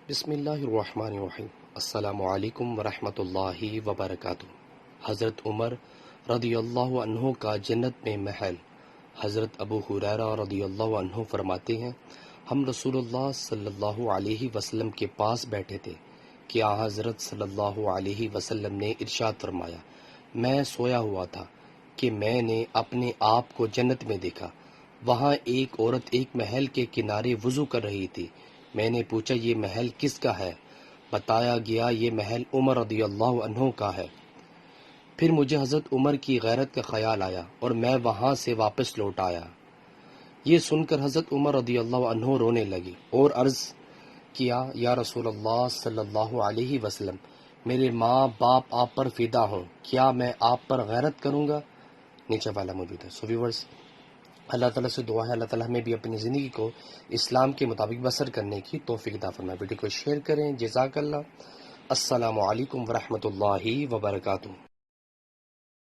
بسم اللہ الرحمن الرحیم۔ السلام علیکم ورحمۃ اللہ وبرکاتہ۔ حضرت عمر رضی اللہ عنہ کا جنت میں محل۔ حضرت ابو ہریرہ رضی اللہ عنہ فرماتے ہیں، ہم رسول اللہ صلی اللہ علیہ وسلم کے پاس بیٹھے تھے کہ آن حضرت صلی اللہ علیہ وسلم نے ارشاد فرمایا، میں سویا ہوا تھا کہ میں نے اپنے آپ کو جنت میں دیکھا۔ وہاں ایک عورت ایک محل کے کنارے وضو کر رہی تھی۔ میں نے پوچھا، یہ محل کس کا ہے؟ بتایا گیا یہ محل عمر رضی اللہ عنہ کا ہے۔ پھر مجھے حضرت عمر کی غیرت کا خیال آیا اور میں وہاں سے واپس لوٹ آیا۔ یہ سن کر حضرت عمر رضی اللہ عنہ رونے لگے اور عرض کیا، یا رسول اللہ صلی اللہ علیہ وسلم، میرے ماں باپ آپ پر فدا ہوں، کیا میں آپ پر غیرت کروں گا؟ نیچے والا موجود ہے۔ سو ویورز، اللہ تعالیٰ سے دعا ہے اللہ تعالیٰ ہمیں بھی اپنی زندگی کو اسلام کے مطابق بسر کرنے کی توفیق عطا فرمائے۔ ویڈیو کو شیئر کریں۔ جزاک اللہ۔ السلام علیکم ورحمۃ اللہ وبرکاتہ۔